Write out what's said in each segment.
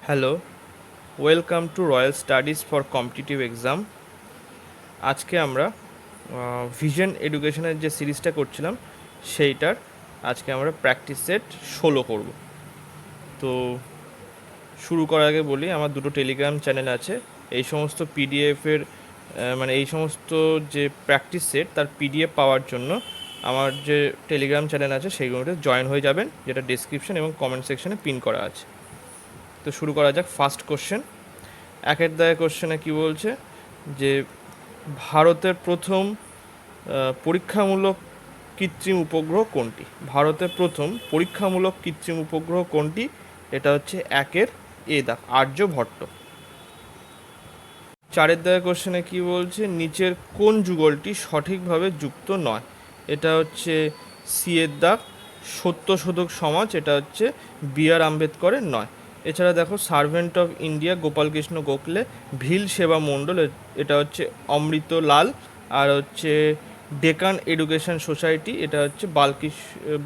Hello, welcome to royal studies for competitive exam. আজকে আমরা vision এডুকেশনের যে সিরিজটা করছিলাম সেইটার আজকে আমরা প্র্যাকটিস সেট 16 করব। তো শুরু করার আগে বলি, আমার দুটো টেলিগ্রাম চ্যানেল আছে। এই সমস্ত পিডিএফের এই সমস্ত যে প্র্যাকটিস সেট তার পিডিএফ পাওয়ার জন্য আমার যে টেলিগ্রাম চ্যানেল আছে সেইগুলোতে জয়েন হয়ে যাবেন, যেটা ডিসক্রিপশন এবং কমেন্ট সেকশনে পিন করা আছে। তো শুরু করা যাক। ফার্স্ট কোশ্চেন, একের দায়ে কোশ্চেনে কি বলছে যে ভারতের প্রথম পরীক্ষামূলক কৃত্রিম উপগ্রহ কোনটি? ভারতের প্রথম পরীক্ষামূলক কৃত্রিম উপগ্রহ কোনটি? এটা হচ্ছে একের এ দা, আর্যভট্ট। চারের দায়ে কোশ্চেনে কি বলছে, নিচের কোন যুগলটি সঠিকভাবে যুক্ত নয়? এটা হচ্ছে সি এর দাগ, সত্যশোধক সমাজ, এটা হচ্ছে বি আর আম্বেদকরের নয়। এছাড়া দেখো, servant of India Gopalkrishna Gokhale, Bhil Seva Mandal, এটা হচ্ছে অমৃত লাল, আর হচ্ছে ডেকান এডুকেশন সোসাইটি, এটা হচ্ছে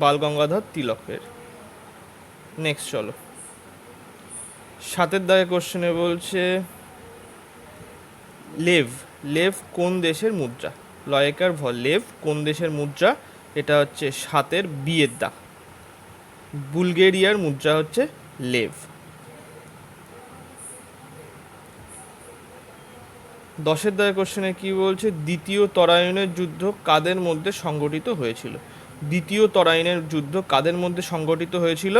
বালগঙ্গাধর তিলকের। নেক্সট চলো, সাতের দাগে কোশ্চেনে বলছে লেভ, লেভ কোন দেশের মুদ্রা? লয়েকার ভ, লেভ কোন দেশের মুদ্রা? এটা হচ্ছে সাতের বিয়ের দাগ, বুলগেরিয়ার মুদ্রা হচ্ছে লেভ। দশের দাগে কোশ্চেনে কি বলছে, দ্বিতীয় তরাইনের যুদ্ধ কাদের মধ্যে সংগঠিত হয়েছিল? দ্বিতীয় তরাইনের যুদ্ধ কাদের মধ্যে সংগঠিত হয়েছিল?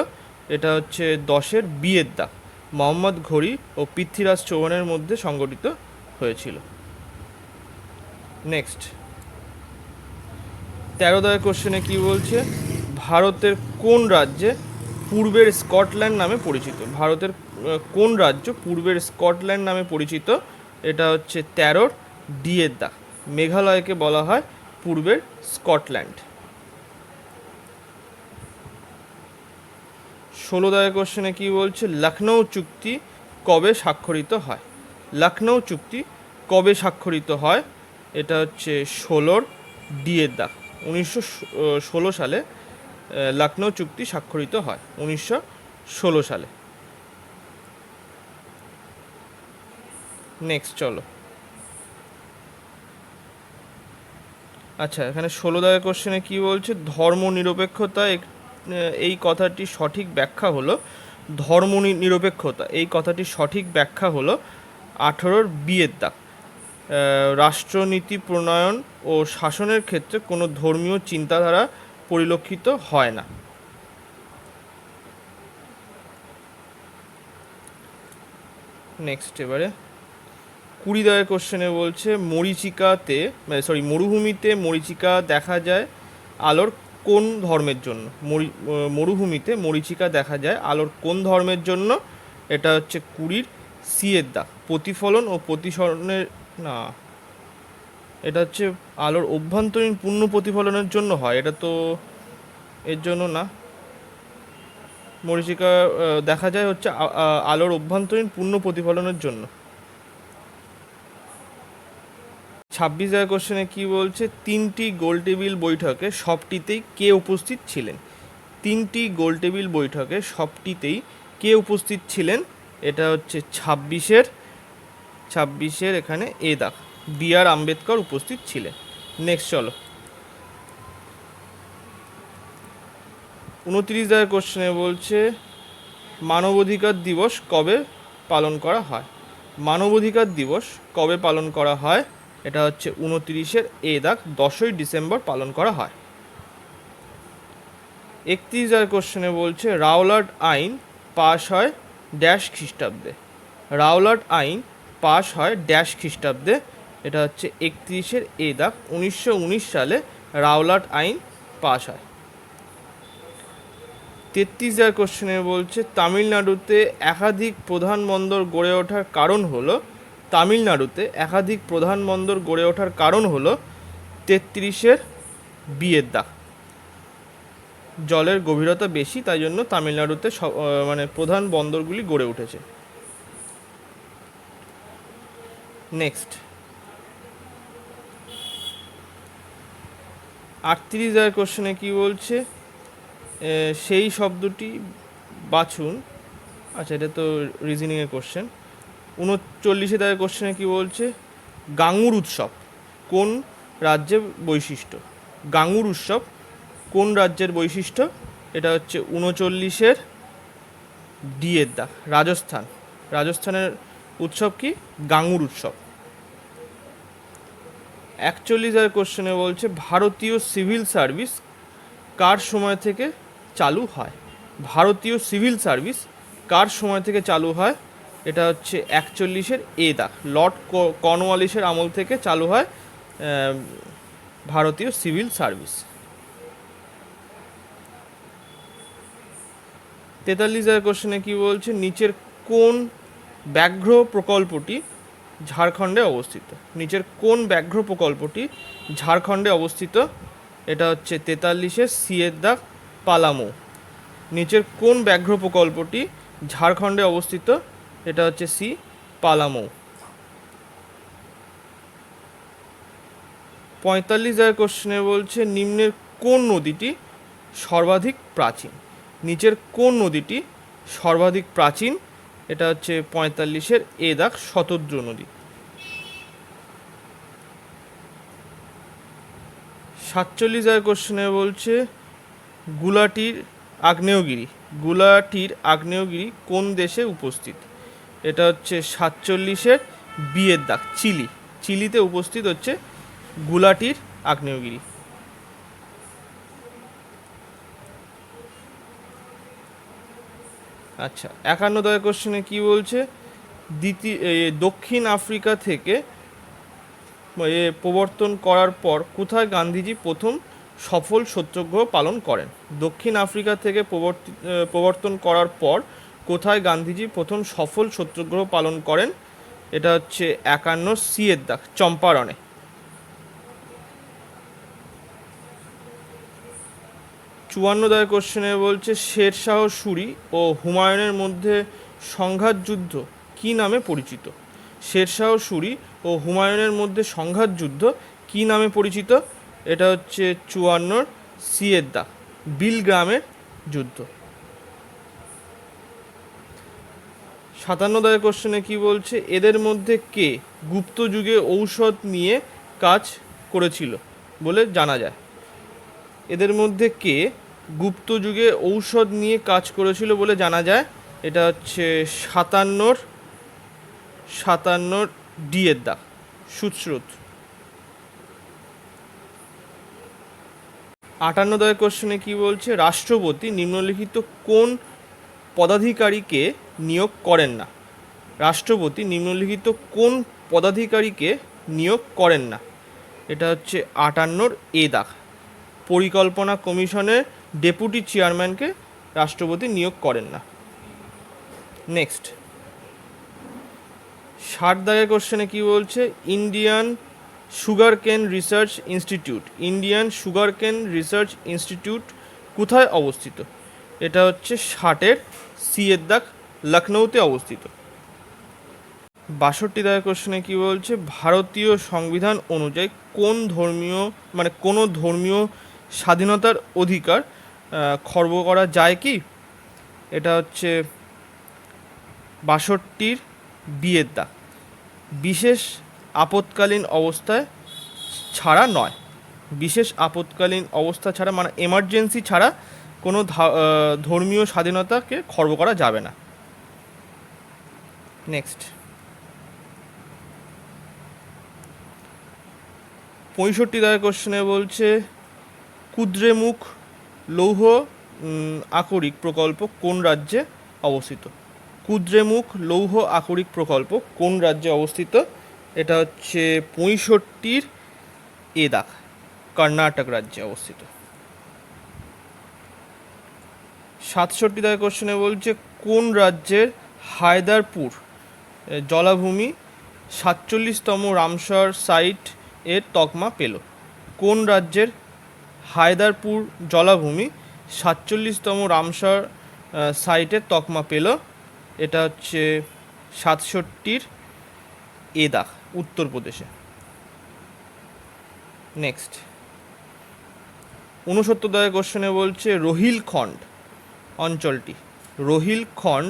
এটা হচ্ছে দশের বিয়ের দাগ, মোহাম্মদ ঘড়ি ও পৃথ্বীরাজ চৌহানের মধ্যে সংগঠিত হয়েছিল। নেক্সট, 13 দাগের কোশ্চেনে কি বলছে, ভারতের কোন রাজ্যে পূর্বের স্কটল্যান্ড নামে পরিচিত? ভারতের কোন রাজ্য পূর্বের স্কটল্যান্ড নামে পরিচিত? এটা হচ্ছে 13 ডি এর দাগ, মেঘালয়কে বলা হয় পূর্বের স্কটল্যান্ড। 16 দাগের কোশ্চেনে কি বলছে, লখনৌ চুক্তি কবে স্বাক্ষরিত হয়? লখনৌ চুক্তি কবে স্বাক্ষরিত হয়? এটা হচ্ছে 16 ডি এর দাগ, 1916 সালে লখনৌ চুক্তি স্বাক্ষরিত হয়, 1916 সালে। নেক্সট চলো, আচ্ছা এখানে 16 দাগের কোশ্চেনে কি বলছে, ধর্ম নিরপেক্ষতা এই কথাটি সঠিক ব্যাখ্যা হলো, ধর্ম নিরপেক্ষতা এই কথাটি সঠিক ব্যাখ্যা হলো 18 বিয়ের দাগ, রাষ্ট্রনীতি প্রণয়ন ও শাসনের ক্ষেত্রে কোনো ধর্মীয় চিন্তাধারা পরিলক্ষিত হয় না। নেক্সট, এবারে 20 দাগের কোশ্চেনে বলছে, মরুভূমিতে মরীচিকা দেখা যায় আলোর কোন ধর্মের জন্য? মরুভূমিতে মরীচিকা দেখা যায় আলোর কোন ধর্মের জন্য? এটা হচ্ছে 20 সি এর দাগ, প্রতিফলন ও প্রতিসরণের, না এটা হচ্ছে আলোর অভ্যন্তরীণ পূর্ণ প্রতিফলনের জন্য হয়, এটা তো এর জন্য না। মরীচিকা দেখা যায় হচ্ছে আলোর অভ্যন্তরীণ পূর্ণ প্রতিফলনের জন্য। 26 দাগের কোশ্চেনে কি বলছে, 3টি গোলটেবিল বৈঠকে সবটিতেই কে উপস্থিত ছিলেন? 3টি গোলটেবিল বৈঠকে সবটিতেই কে উপস্থিত ছিলেন? এটা হচ্ছে 26-এর এখানে এ দাগ, বি আর আম্বেদকর উপস্থিত ছিলেন। নেক্সট চলো, 29 দাগের কোশ্চেনে বলছে, মানবাধিকার দিবস কবে পালন করা হয়? মানবাধিকার দিবস কবে পালন করা হয়? এটা হচ্ছে 29-এর এ দাগ, 10ই ডিসেম্বর পালন করা হয়। 31 আর কোশ্চেনে বলছে, রাওলাট আইন পাশ হয় ড্যাশ খ্রিস্টাব্দে? রাওলাট আইন পাশ হয় ড্যাশ খ্রিস্টাব্দে? এটা হচ্ছে 31-এর এ দাগ, 1919 সালে রাওলাট আইন পাশ হয়। 33 আর কোশ্চেনে বলছে, তামিলনাড়ুতে একাধিক প্রধান বন্দর গড়ে ওঠার কারণ হলো, তামিলনাড়ুতে একাধিক প্রধান বন্দর গড়ে ওঠার কারণ হলো 33-এর বিয়ের দাগ, জলের গভীরতা বেশি, তাই জন্য তামিলনাড়ুতে প্রধান বন্দরগুলি গড়ে উঠেছে। নেক্সট, 38 আর কোশ্চেনে কি বলছে, সেই শব্দটি বাছুন আচ্ছা, এটা তো রিজনিংয়ের কোশ্চেন। 39 দাগের কোশ্চেনে কি বলছে, গাঙ্গুর উৎসব কোন রাজ্যের বৈশিষ্ট্য? গাঙ্গুর উৎসব কোন রাজ্যের বৈশিষ্ট্য? এটা হচ্ছে 39-এর ডি এর দাগ, রাজস্থান। রাজস্থানের উৎসব কি? গাঙ্গুর উৎসব। 41-এর কোশ্চেনে বলছে ভারতীয় সিভিল সার্ভিস কার সময় থেকে চালু হয়? ভারতীয় সিভিল সার্ভিস কার সময় থেকে চালু হয়? এটা হচ্ছে 41-এর এ দাগ, লর্ড কর্নওয়ালিসের আমল থেকে চালু হয় ভারতীয় সিভিল সার্ভিস। 43-এর কোশ্চেনে কি বলছে, নিচের কোন ব্যাঘ্র প্রকল্পটি ঝাড়খণ্ডে অবস্থিত? নিচের কোন ব্যাঘ্র প্রকল্পটি ঝাড়খণ্ডে অবস্থিত? এটা হচ্ছে 43-এর সি এর দাগ, পালামৌ। নিচের কোন ব্যাঘ্র প্রকল্পটি ঝাড়খণ্ডে অবস্থিত? এটা হচ্ছে সি, পালামৌ। 45-এর কোশ্চেনে বলছে নিম্নের কোন নদীটি সর্বাধিক প্রাচীন? নিচের কোন নদীটি সর্বাধিক প্রাচীন? এটা হচ্ছে 45-এর এ দাগ, শতদ্রু নদী। 47-এর কোশ্চেনে বলছে গুলাটির আগ্নেয়গিরি, গুলাটির আগ্নেয়গিরি কোন দেশে উপস্থিত? এটা হচ্ছে 47-এর বি এর দাগ, চিলি। চিলিতে উপস্থিত হচ্ছে গুলাটির আগ্নেয়গিরি। আচ্ছা, 51 কোশ্চেনে কি বলছে, দক্ষিণ আফ্রিকা থেকে প্রবর্তন করার পর কোথায় গান্ধীজি প্রথম সফল সত্যাগ্রহ পালন করেন? দক্ষিণ আফ্রিকা থেকে প্রবর্তন করার পর কোথায় গান্ধীজি প্রথম সফল সত্যাগ্রহ পালন করেন? এটা হচ্ছে 51 সি এর দাগ, চম্পারণে। 54 কোশ্চেনে বলছে শেরশাহ সুরি ও হুমায়ুনের মধ্যে সংঘাত যুদ্ধ কী নামে পরিচিত? শেরশাহ সুরি ও হুমায়ুনের মধ্যে সংঘাত যুদ্ধ কী নামে পরিচিত? এটা হচ্ছে 54 সি এর দাগ, বিলগ্রামের যুদ্ধ। 57 কোশ্চেনে কি বলছে, এদের মধ্যে কে গুপ্ত যুগে ঔষধ নিয়ে কাজ করেছিল বলে জানা যায়? এদের মধ্যে কে গুপ্ত যুগে ঔষধ নিয়ে কাজ করেছিল বলে জানা যায়? এটা হচ্ছে 57 ডি এর দাগ, সুশ্রুত। 58 কোশ্চেনে কি বলছে, রাষ্ট্রপতি নিম্নলিখিত কোন পদাধিকারীকে নিয়োগ করেন না? রাষ্ট্রপতি নিম্নলিখিত কোন পদাধিকারীকে নিয়োগ করেন না? এটা হচ্ছে 58 এ দাগ, পরিকল্পনা কমিশনের ডেপুটি চেয়ারম্যানকে রাষ্ট্রপতি নিয়োগ করেন না। নেক্সট, 60 কোশ্চেনে কি বলছে, ইন্ডিয়ান সুগার কেন রিসার্চ ইনস্টিটিউট, ইন্ডিয়ান সুগার কেন রিসার্চ ইনস্টিটিউট কোথায় অবস্থিত? এটা হচ্ছে 60-এর সি এর দাগ, লখনৌতে অবস্থিত। 62 কোশ্চেনে কি বলছে, ভারতীয় সংবিধান অনুযায়ী কোনো ধর্মীয় স্বাধীনতার অধিকার খর্ব করা যায় কি? এটা হচ্ছে 62-র বি এর দাগ, বিশেষ আপৎকালীন অবস্থায় ছাড়া নয়। বিশেষ আপৎকালীন অবস্থা ছাড়া, মানে এমার্জেন্সি ছাড়া কোনো ধর্মীয় স্বাধীনতাকে খর্ব করা যাবে না। নেক্সট, 65 কোশ্চেনে বলছে কুদ্রেমুখ লৌহ আকরিক প্রকল্প কোন রাজ্যে অবস্থিত? কুদ্রেমুখ লৌহ আকরিক প্রকল্প কোন রাজ্যে অবস্থিত? এটা হচ্ছে 65-র এ দাগ, কর্ণাটক রাজ্যে অবস্থিত। 67 কোশ্চেনে বলছে কোন রাজ্যের হায়দারপুর জলাভূমি 47তম রামসার সাইট এর তকমা পেল? কোন রাজ্যের হায়দারপুর জলাভূমি 47তম রামসার সাইটের তকমা পেল? এটা হচ্ছে 67-র এ দাগ, উত্তরপ্রদেশে। নেক্সট, 69 কোশ্চেনে বলছে রোহিলখণ্ড অঞ্চলটি, রোহিলখণ্ড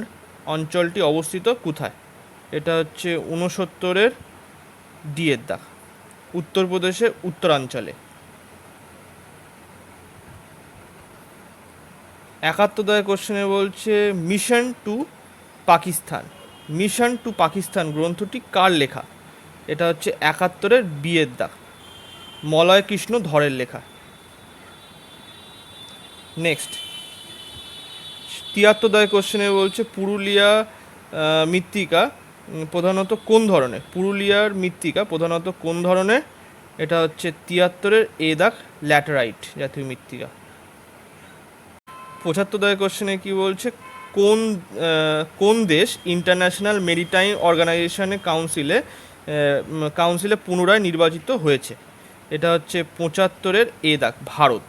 অঞ্চলটি অবস্থিত কোথায়? এটা হচ্ছে 69-এর ডি এর দাগ, উত্তরপ্রদেশের উত্তরাঞ্চলে। 71 কোশ্চেনে বলছে mission to Pakistan. Mission to Pakistan গ্রন্থটি কার লেখা? এটা হচ্ছে 71-এর বি এর দাগ, মলয় কৃষ্ণ ধরের লেখা। নেক্সট 73 কোশ্চেনে বলছে পুরুলিয়া মৃত্তিকা প্রধানত কোন ধরনের? পুরুলিয়ার মৃত্তিকা প্রধানত কোন ধরনের? এটা হচ্ছে 73-এর এ দাগ, ল্যাটেরাইট জাতীয় মৃত্তিকা। 75 কোশ্চেনে কি বলছে কোন দেশ ইন্টারন্যাশনাল মেরিটাইম অর্গানাইজেশনের কাউন্সিলে পুনরায় নির্বাচিত হয়েছে? এটা হচ্ছে 75-এর এ দাগ, ভারত।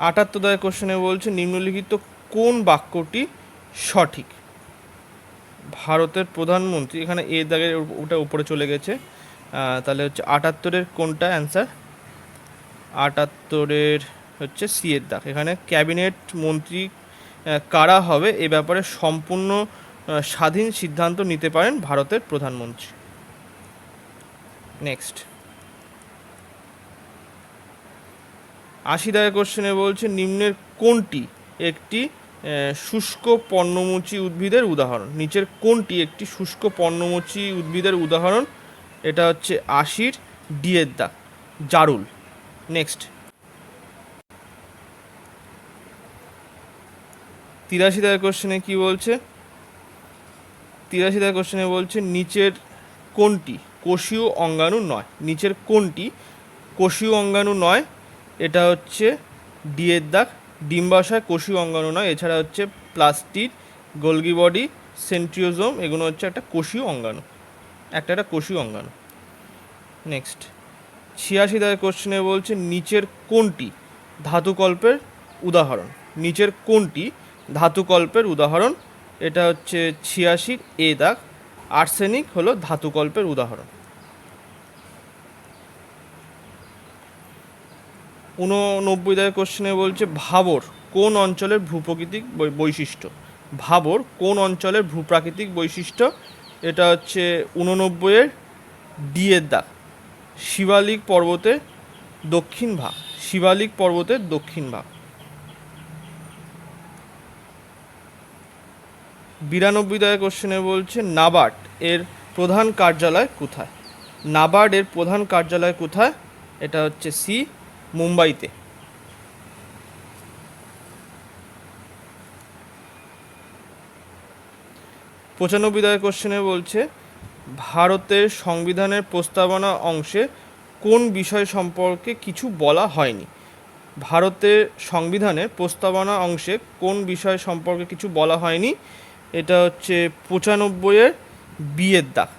78 কোশ্চেনে বলছে নিম্নলিখিত কোন বাক্যটি সঠিক? ভারতের প্রধানমন্ত্রী, এখানে এ দাগের ওটা উপরে চলে গেছে, তাহলে হচ্ছে 78-এর কোনটা অ্যান্সার? 78-এর হচ্ছে সি এর দাগ। এখানে ক্যাবিনেট মন্ত্রী কারা হবে এ ব্যাপারে সম্পূর্ণ স্বাধীন সিদ্ধান্ত নিতে পারেন ভারতের প্রধানমন্ত্রী। নেক্সট 80 কোশ্চেনে বলছে নিম্নের কোনটি একটি শুষ্ক পর্ণমোচী উদ্ভিদের উদাহরণ? নিচের কোনটি একটি শুষ্ক পর্ণমোচী উদ্ভিদের উদাহরণ? এটা হচ্ছে 80-র ডি এর দাগ, জারুল। নেক্সট 83 কোশ্চেনে কি বলছে? 83 কোশ্চেনে বলছে নিচের কোনটি কোষীয় অঙ্গাণু নয়? নিচের কোনটি কোষীয় অঙ্গাণু নয়? এটা হচ্ছে ডি এর দাগ, ডিম্বাশয় কোষীয় অঙ্গাণু নয়। এছাড়া হচ্ছে প্লাস্টিড, গোলগি বডি, সেন্ট্রিওজোম, এগুলো হচ্ছে একটা কোষীয় অঙ্গাণু, একটা কোষীয় অঙ্গাণু। নেক্সট 86 কোশ্চেনে বলছে নিচের কোনটি ধাতুকল্পের উদাহরণ? নিচের কোনটি ধাতুকল্পের উদাহরণ? এটা হচ্ছে 86-র এ দাগ, আর্সেনিক হলো ধাতুকল্পের উদাহরণ। 89 কোশ্চেনে বলছে ভাবর কোন অঞ্চলের ভূপ্রাকৃতিক বৈশিষ্ট্য? ভাবর কোন অঞ্চলের ভূপ্রাকৃতিক বৈশিষ্ট্য? এটা হচ্ছে 89-এর ডি এর দাগ, শিবালিক পর্বতের দক্ষিণ ভাগ, শিবালিক পর্বতের দক্ষিণ ভাগ। 92 কোশ্চেনে বলছে নাবার্ড এর প্রধান কার্যালয় কোথায়? নাবার্ড এর প্রধান কার্যালয় কোথায়? এটা হচ্ছে সি, মুম্বাইতে। 95 কোশ্চেনে বলছে ভারতের সংবিধানের প্রস্তাবনা অংশে কোন বিষয় সম্পর্কে কিছু বলা হয়নি? ভারতের সংবিধানের প্রস্তাবনা অংশে কোন বিষয় সম্পর্কে কিছু বলা হয়নি? এটা হচ্ছে 95-এর বি এর দাগ,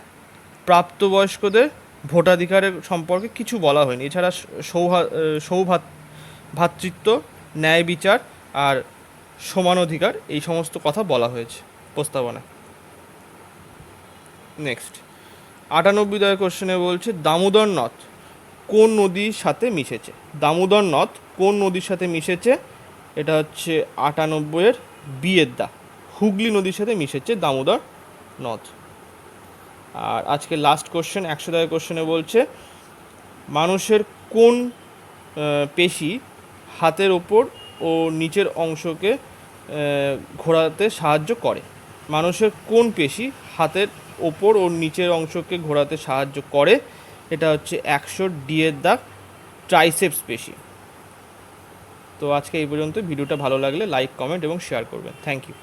প্রাপ্তবয়স্কদের ভোটাধিকারের সম্পর্কে কিছু বলা হয়নি। এছাড়া ভ্রাতৃত্ব, ন্যায় বিচার আর সমান অধিকার, এই সমস্ত কথা বলা হয়েছে প্রস্তাবনায়। নেক্সট 98 কোশ্চেনে বলছে দামোদর নদ কোন নদীর সাথে মিশেছে? দামোদর নদ কোন নদীর সাথে মিশেছে? এটা হচ্ছে 98-এর বি এর দাগ, হুগলি নদীর সাথে মিশেছে দামোদর নদ। আর আজকে লাস্ট কোশ্চেন 100 কোশ্চেনে বলছে মানুষের কোন পেশি হাতের ওপর ও নিচের অংশকে ঘোরাতে সাহায্য করে? মানুষের কোন পেশি হাতের ওপর ও নিচের অংশকে ঘোরাতে সাহায্য করে? এটা হচ্ছে 100 ডি এর দাগ, ট্রাইসেপস পেশি। তো আজকে এই পর্যন্ত। ভিডিওটা ভালো লাগলে লাইক, কমেন্ট এবং শেয়ার করবেন। Thank you.